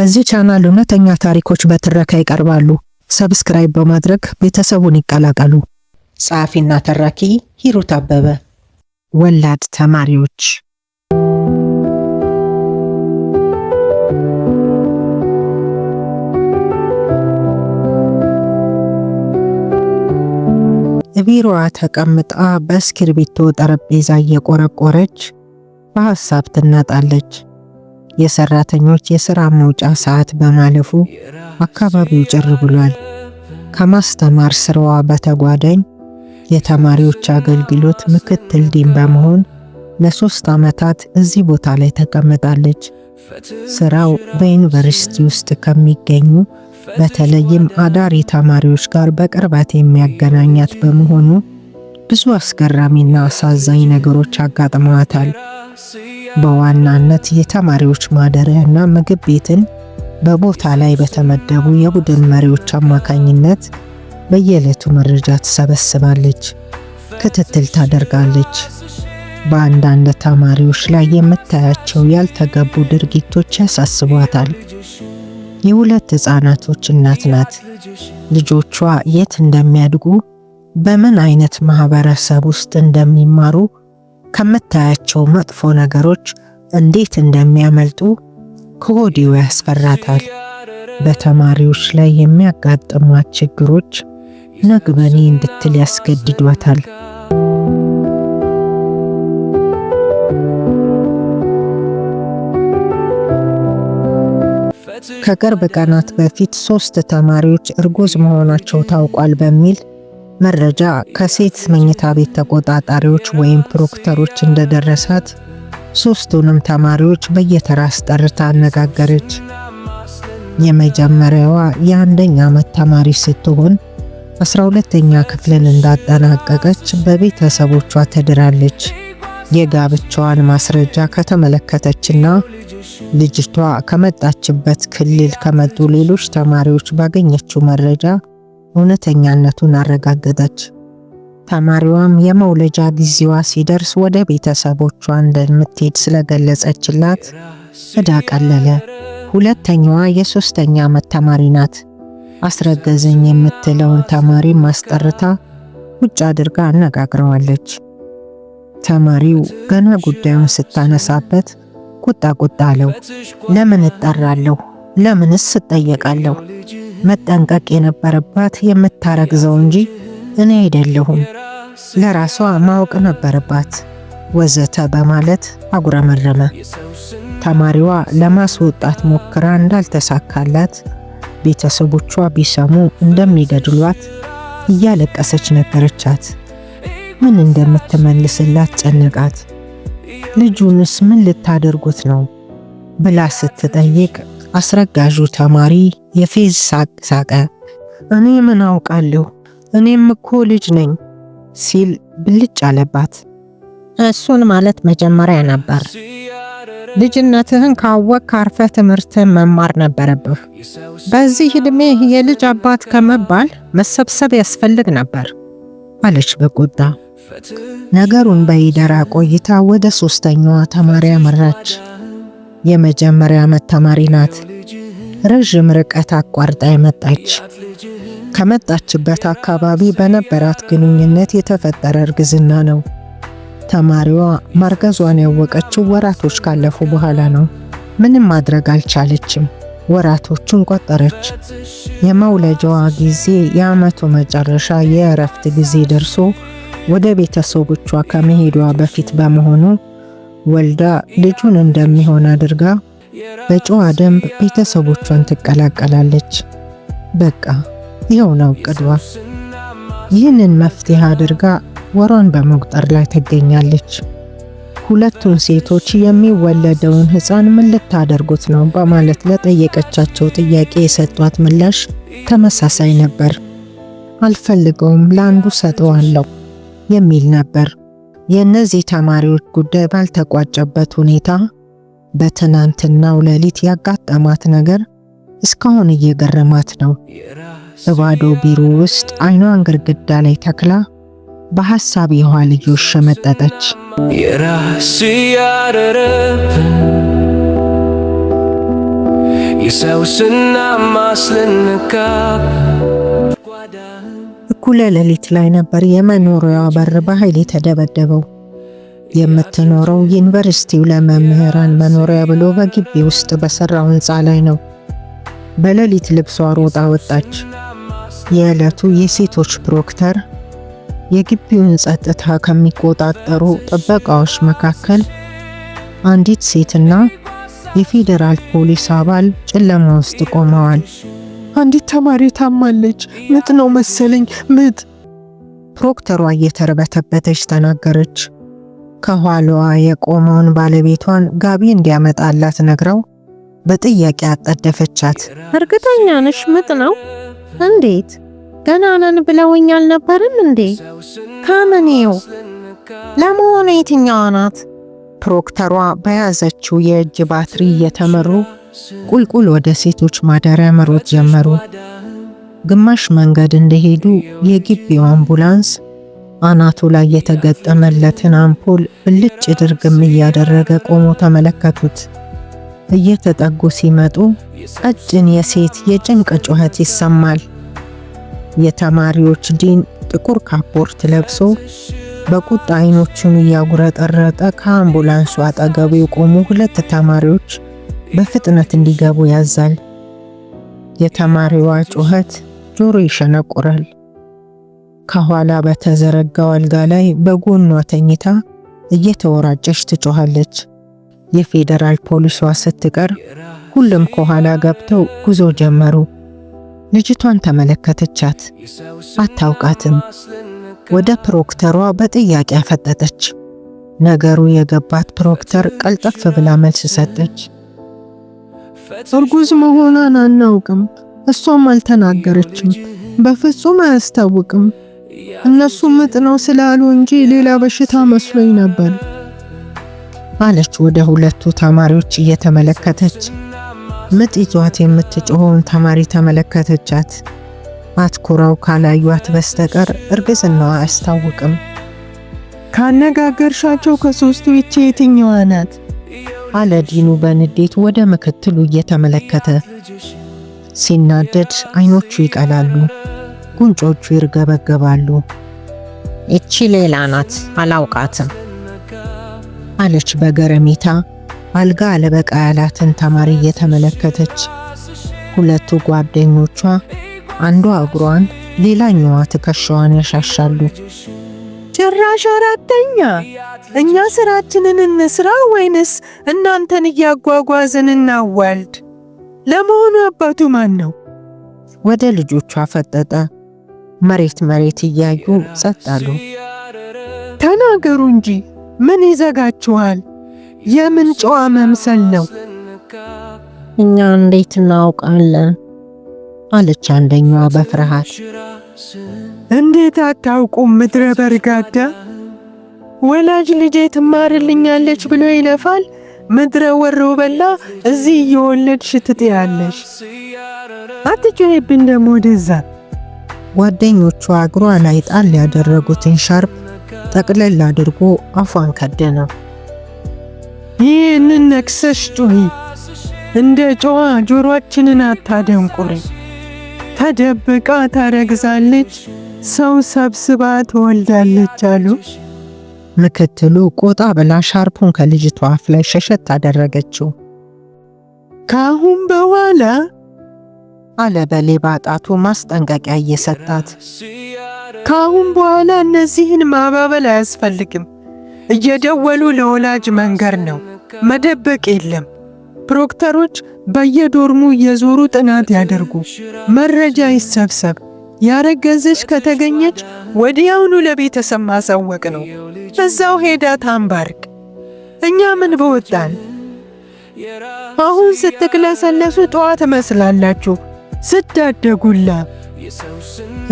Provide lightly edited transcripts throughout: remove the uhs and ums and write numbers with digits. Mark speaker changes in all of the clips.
Speaker 1: በዚህ ቻናል እውነተኛ ታሪኮች በትረካ ይቀርባሉ። ሰብስክራይብ በማድረግ ቤተሰቡን ይቀላቀሉ። ጸሐፊና ተራኪ ሂሩት አበበ። ወላድ ተማሪዎች። ቢሮዋ ተቀምጣ በእስክርቢቶ ጠረጴዛ እየቆረቆረች በሐሳብ ትናጣለች። የሰራተኞች የሥራ መውጫ ሰዓት በማለፉ አካባቢው ጭር ብሏል። ከማስተማር ስራዋ በተጓዳኝ የተማሪዎች አገልግሎት ምክትል ዲን በመሆን ለ3 ዓመታት እዚህ ቦታ ላይ ተቀምጣለች። ስራው በዩኒቨርሲቲ ውስጥ ከሚገኙ በተለይም አዳሪ ተማሪዎች ጋር በቅርበት የሚያገናኛት በመሆኑ ብዙ አስገራሚና አሳዛኝ ነገሮች አጋጥመዋታል። በዋናነት የተማሪዎች ማደሪያና ምግብ ቤትን በቦታ ላይ በተመደቡ የቡድን መሪዎች አማካኝነት በየዕለቱ መረጃ ትሰበስባለች፣ ክትትል ታደርጋለች። በአንዳንድ ተማሪዎች ላይ የምታያቸው ያልተገቡ ድርጊቶች ያሳስቧታል። የሁለት ሕፃናቶች እናት ናት። ልጆቿ የት እንደሚያድጉ፣ በምን አይነት ማህበረሰብ ውስጥ እንደሚማሩ፣ ከምታያቸው መጥፎ ነገሮች እንዴት እንደሚያመልጡ ከወዲሁ ያስፈራታል። በተማሪዎች ላይ የሚያጋጥሟት ችግሮች ነግበኔ እንድትል ያስገድዷታል። ከቅርብ ቀናት በፊት 3 ተማሪዎች እርጉዝ መሆናቸው ታውቋል በሚል መረጃ ከሴት መኝታ ቤት ተቆጣጣሪዎች ወይም ፕሮክተሮች እንደደረሳት 3ቱንም ተማሪዎች በየተራ አስጠርታ አነጋገረች። የመጀመሪያዋ የ1ኛ ዓመት ተማሪ ስትሆን 12ኛ ክፍልን እንዳጠናቀቀች በቤተሰቦቿ ተድራለች። የጋብቻዋን ማስረጃ ከተመለከተችና ልጅቷ ከመጣችበት ክልል ከመጡ ሌሎች ተማሪዎች ባገኘችው መረጃ እውነተኛነቱን አረጋገጠች። ተማሪዋም የመውለጃ ጊዜዋ ሲደርስ ወደ ቤተሰቦቿ እንደምትሄድ ስለገለጸችላት ዕዳ ቀለለ። ሁለተኛዋ የ3ኛ ዓመት ተማሪ ናት። አስረገዘኝ የምትለውን ተማሪ ማስጠርታ ቁጭ አድርጋ አነጋግረዋለች። ተማሪው ገና ጉዳዩን ስታነሳበት ቁጣ አለው። ለምን እጠራለሁ? ለምንስ እጠየቃለሁ? መጠንቀቅ የነበረባት የምታረግዘው እንጂ እኔ አይደለሁም። ለራሷ ማወቅ ነበረባት ወዘተ በማለት አጉረመረመ። ተማሪዋ ለማስወጣት ሞክራ እንዳልተሳካላት ቤተሰቦቿ ቢሰሙ እንደሚገድሏት እያለቀሰች ነገረቻት። ምን እንደምትመልስላት ጨነቃት። ልጁንስ ምን ልታደርጉት ነው ብላ ስትጠይቅ አስረጋዡ ተማሪ የፌዝ ሳቅ ሳቀ። እኔ ምን አውቃለሁ? እኔም እኮ ልጅ ነኝ ሲል ብልጭ አለባት። እሱን ማለት መጀመሪያ ነበር። ልጅነትህን ካወቅ አርፈህ ትምህርትህን መማር ነበረብህ። በዚህ ዕድሜ የልጅ አባት ከመባል መሰብሰብ ያስፈልግ ነበር አለች በቁጣ። ነገሩን በይደራ ቆይታ ወደ 3ኛዋ ተማሪ አመራች። የመጀመሪያ ዓመት ተማሪ ናት። ረዥም ርቀት አቋርጣ የመጣች። ከመጣችበት አካባቢ በነበራት ግንኙነት የተፈጠረ እርግዝና ነው። ተማሪዋ ማርገዟን ያወቀችው ወራቶች ካለፉ በኋላ ነው። ምንም ማድረግ አልቻለችም። ወራቶቹን ቆጠረች። የመውለጃዋ ጊዜ የዓመቱ መጨረሻ የእረፍት ጊዜ ደርሶ ወደ ቤተሰቦቿ ከመሄዷ በፊት በመሆኑ ወልዳ ልጁን እንደሚሆን አድርጋ በጨዋ ደንብ ቤተሰቦቿን ትቀላቀላለች። በቃ ይኸው ነው ቅዷ። ይህንን መፍትሄ አድርጋ ወሯን በመቁጠር ላይ ትገኛለች። ሁለቱን ሴቶች የሚወለደውን ሕፃን ምን ልታደርጉት ነው በማለት ለጠየቀቻቸው ጥያቄ የሰጧት ምላሽ ተመሳሳይ ነበር። አልፈልገውም፣ ለአንዱ ሰጠዋለሁ የሚል ነበር። የእነዚህ ተማሪዎች ጉዳይ ባልተቋጨበት ሁኔታ በትናንትናው ሌሊት ያጋጠማት ነገር እስካሁን እየገረማት ነው። በባዶ ቢሮ ውስጥ አይኗን ግድግዳ ላይ ተክላ በሐሳብ የውሃ ልጆች ሸመጠጠች። የራስ ያረረብ
Speaker 2: የሰውስና ማስልንካብ።
Speaker 1: እኩለ ሌሊት ላይ ነበር የመኖሪያዋ በር በኃይል የተደበደበው። የምትኖረው ዩኒቨርሲቲው ለመምህራን መኖሪያ ብሎ በግቢ ውስጥ በሰራው ህንፃ ላይ ነው። በሌሊት ልብሷ ሮጣ ወጣች። የዕለቱ የሴቶች ፕሮክተር የግቢውን ጸጥታ ከሚቆጣጠሩ ጥበቃዎች መካከል አንዲት ሴትና የፌዴራል ፖሊስ አባል ጨለማ ውስጥ ቆመዋል። አንዲት ተማሪ ታማለች፣ ምጥ ነው መሰለኝ፣ ምጥ። ፕሮክተሯ እየተርበተበተች ተናገረች። ከኋላዋ የቆመውን ባለቤቷን ጋቢ እንዲያመጣላት ነግረው በጥያቄ አጣደፈቻት። እርግጠኛ ነሽ ምጥ ነው? እንዴት? ገና ነን ብለውኝ አልነበርም እንዴ? ከምኔው? ለመሆኑ የትኛዋ ናት? ፕሮክተሯ በያዘችው የእጅ ባትሪ እየተመሩ ቁልቁል ወደ ሴቶች ማደሪያ መሮጥ ጀመሩ። ግማሽ መንገድ እንደሄዱ የግቢው አምቡላንስ አናቱ ላይ የተገጠመለትን አምፖል ብልጭ ድርግም እያደረገ ቆሞ ተመለከቱት። እየተጠጉ ሲመጡ ቀጭን የሴት የጭንቅ ጩኸት ይሰማል። የተማሪዎች ዲን ጥቁር ካፖርት ለብሶ በቁጣ አይኖቹን እያጉረጠረጠ ከአምቡላንሱ አጠገብ የቆሙ ሁለት ተማሪዎች በፍጥነት እንዲገቡ ያዛል። የተማሪዋ ጩኸት ጆሮ ይሸነቁራል። ከኋላ በተዘረጋው አልጋ ላይ በጎኗ ተኝታ እየተወራጨች ትጮኻለች። የፌዴራል ፖሊሷ ስትቀር ሁሉም ከኋላ ገብተው ጉዞ ጀመሩ። ልጅቷን ተመለከተቻት። አታውቃትም። ወደ ፕሮክተሯ በጥያቄ አፈጠጠች። ነገሩ የገባት ፕሮክተር ቀልጠፍ ብላ መልስ ሰጠች። እርጉዝ መሆኗን አናውቅም። እሷም አልተናገረችም። በፍጹም አያስታውቅም። እነሱ ምጥ ነው ስላሉ እንጂ ሌላ በሽታ መስሎኝ ነበር አለች ወደ ሁለቱ ተማሪዎች እየተመለከተች። ምጥ ይዟት የምትጮኸውን ተማሪ ተመለከተቻት። አትኩራው ካላዩት በስተቀር እርግዝናዋ አያስታውቅም። ካነጋገርሻቸው ከሶስቱ ይቺ የትኛዋ ናት? አለ ዲኑ በንዴት ወደ ምክትሉ እየተመለከተ። ሲናደድ አይኖቹ ይቀላሉ፣ ጉንጮቹ ይርገበገባሉ። እቺ ሌላ ናት፣ አላውቃትም አለች በገረሜታ አልጋ አለበቃ ያላትን ተማሪ እየተመለከተች። ሁለቱ ጓደኞቿ አንዷ እግሯን ሌላኛዋ ትከሻዋን ያሻሻሉ። ጭራሽ አራተኛ! እኛ ስራችንን እንስራ ወይንስ እናንተን እያጓጓዝን እናዋልድ? ለመሆኑ አባቱ ማን ነው? ወደ ልጆቿ ፈጠጠ። መሬት እያዩ ጸጥ አሉ። ተናገሩ እንጂ ምን ይዘጋችኋል? የምን ጨዋ መምሰል ነው? እኛ እንዴት እናውቃለን? አለች አንደኛዋ በፍርሃት። እንዴት አታውቁም? ምድረ በርጋዳ! ወላጅ ልጄ ትማርልኛለች ብሎ ይለፋል። ምድረ ወሮ በላ እዚህ እየወለድሽ ትጥያለሽ። አትጮይብን ደሞ ወደዛ። ጓደኞቿ እግሯ ላይ ጣል ያደረጉትን ሻርፕ ጠቅለል አድርጎ አፏን ከደነው። ይህንን ነክሰሽ ጩሂ፣ እንደ ጨዋ ጆሮአችንን አታደንቁሪ። ተደብቃ ታረግዛለች፣ ሰው ሰብስባ ትወልዳለች አሉ። ምክትሉ ቆጣ ብላ ሻርፑን ከልጅቷ አፍ ላይ ሸሸት አደረገችው። ካሁን በኋላ አለ በሌባ ጣቱ ማስጠንቀቂያ እየሰጣት። ካሁን በኋላ እነዚህን ማባበል አያስፈልግም። እየደወሉ ለወላጅ መንገር ነው፣ መደበቅ የለም። ፕሮክተሮች በየዶርሙ እየዞሩ ጥናት ያደርጉ፣ መረጃ ይሰብሰብ። ያረገዘች ከተገኘች ወዲያውኑ ለቤተሰብ ማሳወቅ ነው። እዛው ሄዳ ታንባርክ። እኛ ምን በወጣን? አሁን ስትክለሰለሱ ጠዋት መስላላችሁ ስዳደጉላ።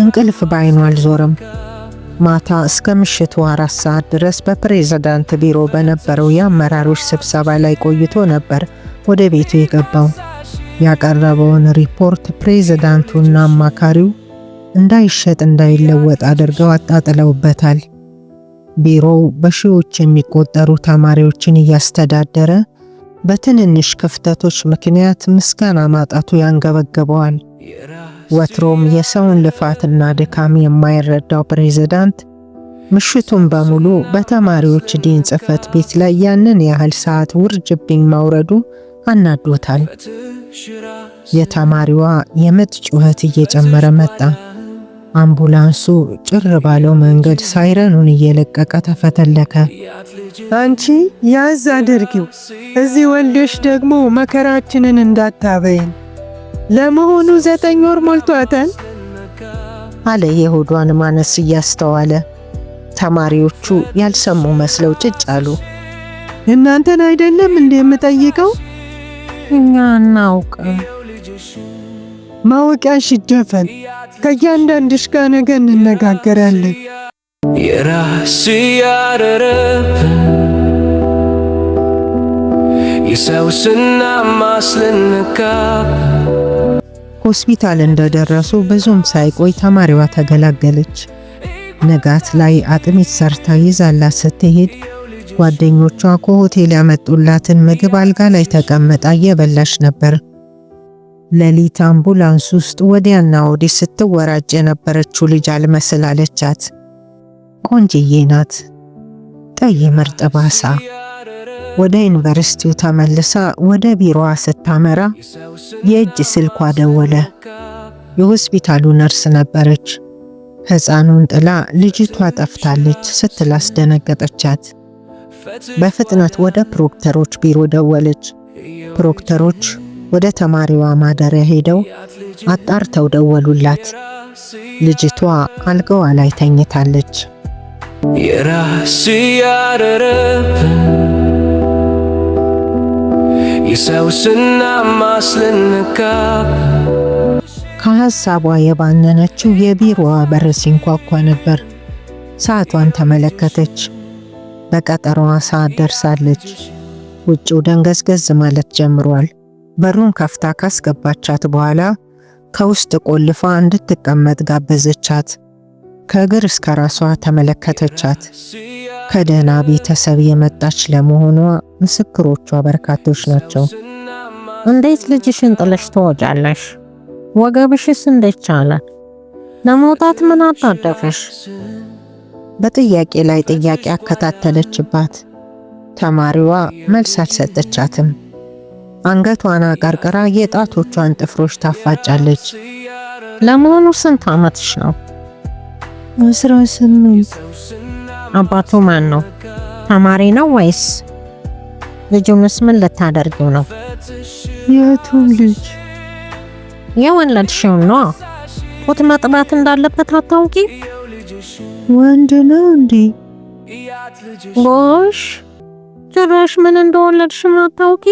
Speaker 1: እንቅልፍ ባይኑ አልዞርም። ማታ እስከ ምሽቱ 4 ሰዓት ድረስ በፕሬዝዳንት ቢሮ በነበረው የአመራሮች ስብሰባ ላይ ቆይቶ ነበር ወደ ቤቱ የገባው። ያቀረበውን ሪፖርት ፕሬዝዳንቱና አማካሪው እንዳይሸጥ እንዳይለወጥ አድርገው አጣጥለውበታል። ቢሮው በሺዎች የሚቆጠሩ ተማሪዎችን እያስተዳደረ በትንንሽ ክፍተቶች ምክንያት ምስጋና ማጣቱ ያንገበገበዋል። ወትሮም የሰውን ልፋትና ድካም የማይረዳው ፕሬዝዳንት ምሽቱን በሙሉ በተማሪዎች ዲን ጽሕፈት ቤት ላይ ያንን ያህል ሰዓት ውርጅብኝ ማውረዱ አናዶታል። የተማሪዋ የምጥ ጩኸት እየጨመረ መጣ። አምቡላንሱ ጭር ባለው መንገድ ሳይረኑን እየለቀቀ ተፈተለከ።
Speaker 3: አንቺ ያዝ አድርጊው፣ እዚህ ወልደሽ ደግሞ መከራችንን እንዳታበይን። ለመሆኑ 9 ወር ሞልቷታል?
Speaker 1: አለ የሆዷን ማነስ እያስተዋለ። ተማሪዎቹ ያልሰሙ መስለው ጭጭ አሉ።
Speaker 3: እናንተን አይደለም እንዴ የምጠይቀው?
Speaker 1: እኛ እናውቅም።
Speaker 3: ማወቂያሽ ይደፈን። ከእያንዳንድሽ ጋር ነገ እንነጋገራለን።
Speaker 2: የራስ ያረረብን የሰውስና ማስልንካብ።
Speaker 1: ሆስፒታል እንደደረሱ ብዙም ሳይቆይ ተማሪዋ ተገላገለች። ንጋት ላይ አጥሚት ሰርታ ይዛላት ስትሄድ ጓደኞቿ ከሆቴል ያመጡላትን ምግብ አልጋ ላይ ተቀምጣ እየበላች ነበር። ሌሊት አምቡላንስ ውስጥ ወዲያና ወዲህ ስትወራጭ የነበረችው ልጅ አልመስል አለቻት። ቆንጅዬ ናት፣ ጠይም እርጥብ ዓሳ። ወደ ዩኒቨርሲቲው ተመልሳ ወደ ቢሮዋ ስታመራ የእጅ ስልኳ ደወለ። የሆስፒታሉ ነርስ ነበረች። ሕፃኑን ጥላ ልጅቷ ጠፍታለች ስትል አስደነገጠቻት። በፍጥነት ወደ ፕሮክተሮች ቢሮ ደወለች። ፕሮክተሮች ወደ ተማሪዋ ማደሪያ ሄደው አጣርተው ደወሉላት። ልጅቷ አልጋዋ ላይ ተኝታለች።
Speaker 2: የራስ ያረረብን የሰውስና ማስልንካብ።
Speaker 1: ከሐሳቧ የባነነችው የቢሮዋ በር ሲንኳኳ ነበር። ሰዓቷን ተመለከተች። በቀጠሮዋ ሰዓት ደርሳለች። ውጭው ደንገዝገዝ ማለት ጀምሯል። በሩን ከፍታ ካስገባቻት በኋላ ከውስጥ ቆልፋ እንድትቀመጥ ጋበዘቻት። ከእግር እስከ ራሷ ተመለከተቻት። ከደህና ቤተሰብ የመጣች ለመሆኗ ምስክሮቿ በርካቶች ናቸው።
Speaker 4: እንዴት ልጅሽን ጥለሽ ትወጫለሽ? ወገብሽስ እንዴት ቻለ? ለመውጣት ምን አጣደፈሽ?
Speaker 1: በጥያቄ ላይ ጥያቄ አከታተለችባት። ተማሪዋ መልስ አልሰጠቻትም። አንገቷን አቀርቅራ የጣቶቿን ጥፍሮች ታፋጫለች።
Speaker 4: ለመሆኑ ስንት ዓመትሽ ነው?
Speaker 3: 18።
Speaker 4: አባቱ ማን ነው? ተማሪ ነው ወይስ? ልጁንስ ምን ልታደርጊው ነው?
Speaker 3: የቱን ልጅ?
Speaker 4: የወለድሽው ነው። ጡት መጥባት እንዳለበት አታውቂ?
Speaker 3: ወንድ ነው እንዴ?
Speaker 4: ጎሽ፣ ጭራሽ ምን እንደወለድሽ አታውቂ?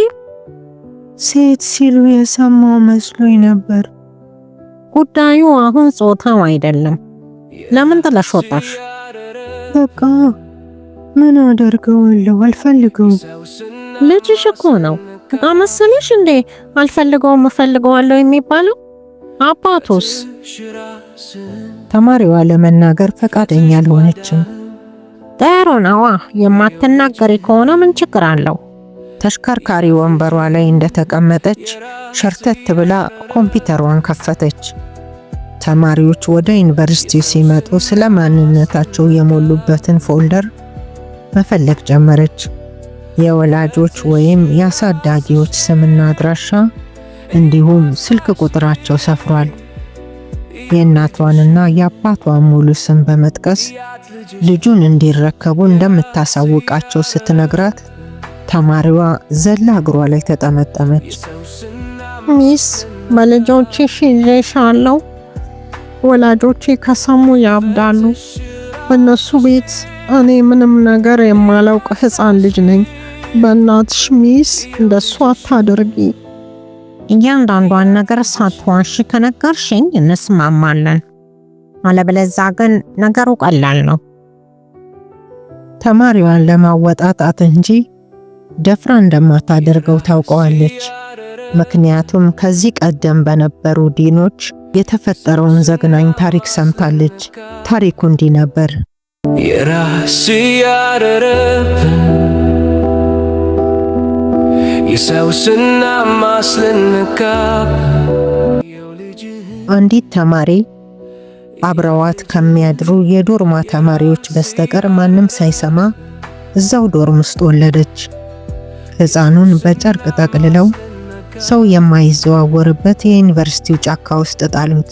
Speaker 3: ሴት ሲሉ የሰማው መስሎኝ ነበር።
Speaker 4: ጉዳዩ አሁን ጾታው አይደለም። ለምን ጥለሽ ወጣሽ?
Speaker 3: በቃ ምን አደርገዋለሁ? አልፈልገውም።
Speaker 4: ልጅሽ እኮ ነው። መሰለሽ እንዴ አልፈልገውም እፈልገዋለሁ የሚባለው? አባቱስ?
Speaker 1: ተማሪዋ ለመናገር ፈቃደኛ አልሆነችም።
Speaker 4: ጥሩ ነዋ። የማትናገሪ ከሆነ ምን ችግር አለው?
Speaker 1: ተሽከርካሪ ወንበሯ ላይ እንደተቀመጠች ሸርተት ብላ ኮምፒውተሯን ከፈተች። ተማሪዎች ወደ ዩኒቨርሲቲው ሲመጡ ስለ ማንነታቸው የሞሉበትን ፎልደር መፈለግ ጀመረች። የወላጆች ወይም የአሳዳጊዎች ስምና አድራሻ እንዲሁም ስልክ ቁጥራቸው ሰፍሯል። የእናቷንና የአባቷን ሙሉ ስም በመጥቀስ ልጁን እንዲረከቡ እንደምታሳውቃቸው ስትነግራት ተማሪዋ ዘላ እግሯ ላይ ተጠመጠመች።
Speaker 4: ሚስ፣ በልጆችሽ ይዤሻለሁ። ወላጆቼ ከሰሙ ያብዳሉ። በእነሱ ቤት እኔ ምንም ነገር የማላውቅ ሕፃን ልጅ ነኝ። በእናትሽ ሚስ፣ እንደሱ አታደርጊ። እያንዳንዷን ነገር ሳትዋሺ ከነገርሽኝ እንስማማለን። አለበለዚያ ግን ነገሩ ቀላል ነው።
Speaker 1: ተማሪዋን ለማወጣጣት እንጂ ደፍራ እንደማታደርገው ታውቀዋለች። ምክንያቱም ከዚህ ቀደም በነበሩ ዲኖች የተፈጠረውን ዘግናኝ ታሪክ ሰምታለች። ታሪኩ እንዲህ ነበር።
Speaker 2: የራስ ያረረብን የሰውስና ማስልንካብ
Speaker 1: አንዲት ተማሪ አብረዋት ከሚያድሩ የዶርማ ተማሪዎች በስተቀር ማንም ሳይሰማ እዛው ዶርም ውስጥ ወለደች። ሕፃኑን በጨርቅ ጠቅልለው ሰው የማይዘዋወርበት የዩኒቨርሲቲው ጫካ ውስጥ ጣሉት።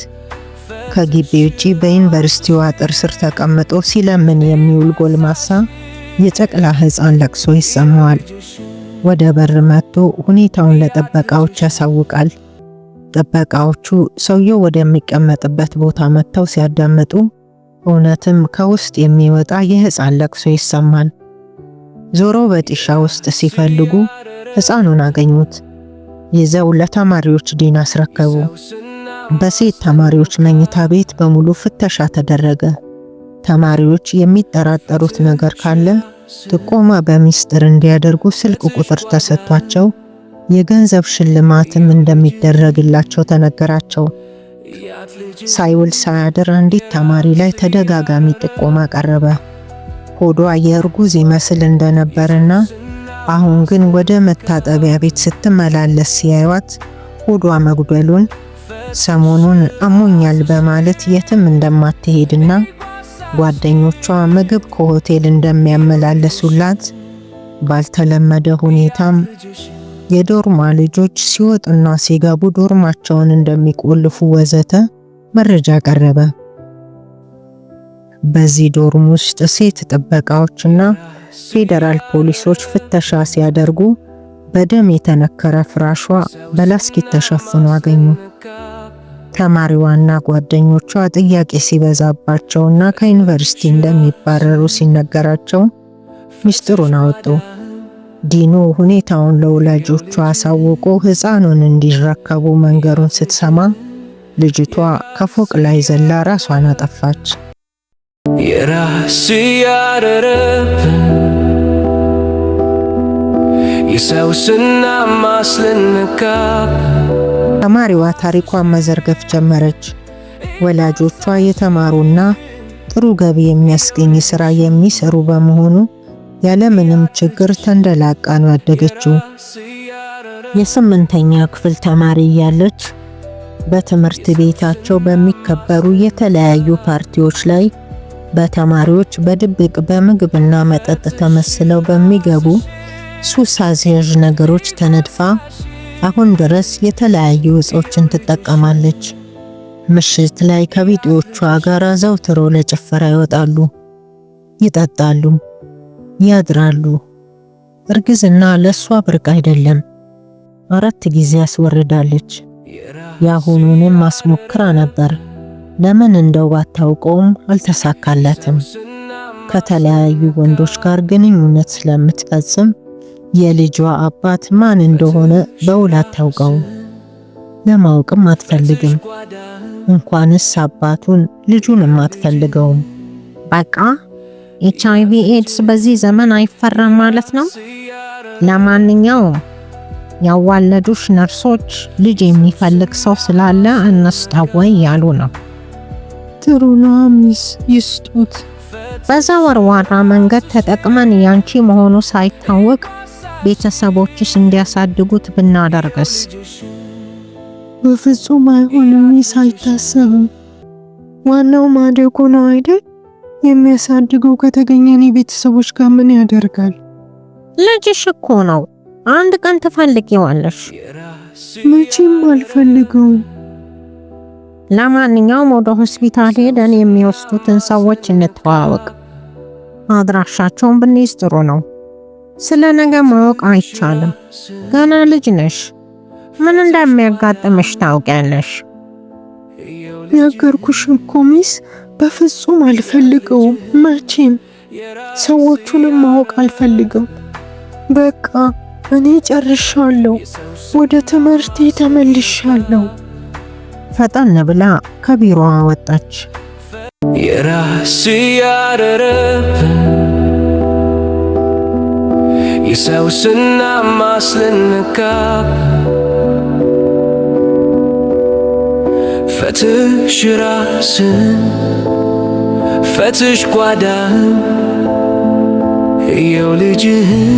Speaker 1: ከግቢ ውጪ በዩኒቨርሲቲው አጥር ስር ተቀምጦ ሲለምን የሚውል ጎልማሳ የጨቅላ ሕፃን ለቅሶ ይሰማዋል። ወደ በር መጥቶ ሁኔታውን ለጥበቃዎች ያሳውቃል። ጥበቃዎቹ ሰውየው ወደሚቀመጥበት ቦታ መጥተው ሲያዳምጡ እውነትም ከውስጥ የሚወጣ የሕፃን ለቅሶ ይሰማል። ዞሮ በጢሻ ውስጥ ሲፈልጉ ሕፃኑን አገኙት። ይዘው ለተማሪዎች ዲን አስረከቡ። በሴት ተማሪዎች መኝታ ቤት በሙሉ ፍተሻ ተደረገ። ተማሪዎች የሚጠራጠሩት ነገር ካለ ጥቆማ በሚስጥር እንዲያደርጉ ስልክ ቁጥር ተሰጥቷቸው የገንዘብ ሽልማትም እንደሚደረግላቸው ተነገራቸው። ሳይውል ሳያድር አንዲት ተማሪ ላይ ተደጋጋሚ ጥቆማ ቀረበ። ሆዷ የእርጉዝ ይመስል እንደነበርና አሁን ግን ወደ መታጠቢያ ቤት ስትመላለስ ሲያዩት ሆዷ መጉደሉን፣ ሰሞኑን አሞኛል በማለት የትም እንደማትሄድና ጓደኞቿ ምግብ ከሆቴል እንደሚያመላለሱላት፣ ባልተለመደ ሁኔታም የዶርማ ልጆች ሲወጡና ሲገቡ ዶርማቸውን እንደሚቆልፉ ወዘተ መረጃ ቀረበ። በዚህ ዶርም ውስጥ ሴት ጥበቃዎችና ፌዴራል ፖሊሶች ፍተሻ ሲያደርጉ በደም የተነከረ ፍራሿ በላስቲክ ተሸፍኖ አገኙ። ተማሪዋና ጓደኞቿ ጥያቄ ሲበዛባቸውና ከዩኒቨርሲቲ እንደሚባረሩ ሲነገራቸው ሚስጥሩን አወጡ። ዲኑ ሁኔታውን ለወላጆቿ አሳውቆ ሕፃኑን እንዲረከቡ መንገሩን ስትሰማ ልጅቷ ከፎቅ ላይ ዘላ ራሷን አጠፋች።
Speaker 2: የራስ ያረረብን የሰውስና ማስልንካብ
Speaker 1: ተማሪዋ ታሪኳን መዘርገፍ ጀመረች። ወላጆቿ የተማሩና ጥሩ ገቢ የሚያስገኝ ስራ የሚሰሩ በመሆኑ ያለምንም ችግር ተንደላቃ ነው ያደገችው። የ8ኛ ክፍል ተማሪ ያለች በትምህርት ቤታቸው በሚከበሩ የተለያዩ ፓርቲዎች ላይ በተማሪዎች በድብቅ በምግብና መጠጥ ተመስለው በሚገቡ ሱስ አስያዥ ነገሮች ተነድፋ አሁን ድረስ የተለያዩ እጾችን ትጠቀማለች። ምሽት ላይ ከቢጤዎቿ ጋር ዘውትረው ለጭፈራ ይወጣሉ፣ ይጠጣሉ፣ ያድራሉ። እርግዝና ለሷ ብርቅ አይደለም። 4 ጊዜ አስወርዳለች። ያሁኑንም አስሞክራ ነበር። ለምን እንደው ባታውቀውም አልተሳካላትም። ከተለያዩ ወንዶች ጋር ግንኙነት ስለምትፈጽም የልጇ አባት ማን እንደሆነ በውል አታውቀውም። ለማወቅም አትፈልግም። እንኳንስ አባቱን ልጁንም አትፈልገውም።
Speaker 4: በቃ HIV ኤድስ በዚህ ዘመን አይፈራም ማለት ነው። ለማንኛውም ያዋለዱሽ ነርሶች ልጅ የሚፈልግ ሰው ስላለ እንስጠወይ ያሉ ነው።
Speaker 3: ጥሩ ነው ሚስ፣ ይስጡት።
Speaker 4: በዛ ወርዋራ መንገድ ተጠቅመን ያንቺ መሆኑ ሳይታወቅ ቤተሰቦችሽ እንዲያሳድጉት ብናደርግስ?
Speaker 3: በፍጹም አይሆንም ሚስ፣ አይታሰብም። ዋናው ማደጎ ነው አይደል? የሚያሳድገው ከተገኘ ቤተሰቦች ጋር ምን ያደርጋል?
Speaker 4: ልጅሽ እኮ ነው። አንድ ቀን ትፈልጊዋለሽ።
Speaker 3: መቼም አልፈልገውም።
Speaker 4: ለማንኛውም ወደ ሆስፒታል ሄደን የሚወስዱትን ሰዎች እንተዋወቅ። አድራሻቸውን ብንይዝ ጥሩ ነው። ስለ ነገ ማወቅ አይቻልም። ገና ልጅ ነሽ። ምን እንደሚያጋጥምሽ ታውቂያለሽ።
Speaker 3: ነገርኩሽ እኮ ሚስ፣ በፍጹም አልፈልገውም። መቼም ሰዎቹንም ማወቅ አልፈልግም። በቃ እኔ ጨርሻለሁ። ወደ ትምህርቴ ተመልሻለሁ።
Speaker 1: ፈጠን ብላ ከቢሮዋ ወጣች።
Speaker 2: የራስ ያረረብን የሰውስና ማስልንካብ ፈትሽ ራስን ፈትሽ ጓዳን እየው ልጅህን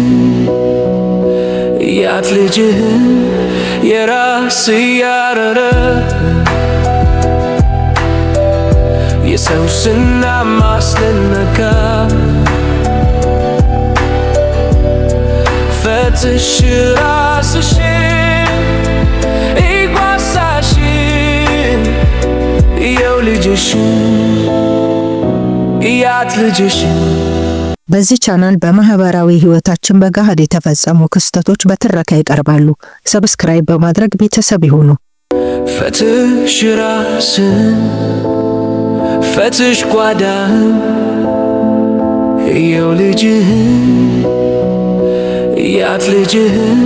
Speaker 2: ያት ልጅህን የራስ ያረረብ የሰው ስና ማስለነካ ፈትሽ ራስሽን ኢጓሳሽን የው ልጅሽን ያት ልጅሽን።
Speaker 1: በዚህ ቻናል በማህበራዊ ህይወታችን በገሃድ የተፈጸሙ ክስተቶች በትረካ ይቀርባሉ። ሰብስክራይብ በማድረግ ቤተሰብ ይሁኑ።
Speaker 2: ፈትሽ ራስን ፈትሽ ጓዳህን የው ልጅህን ያት ልጅህን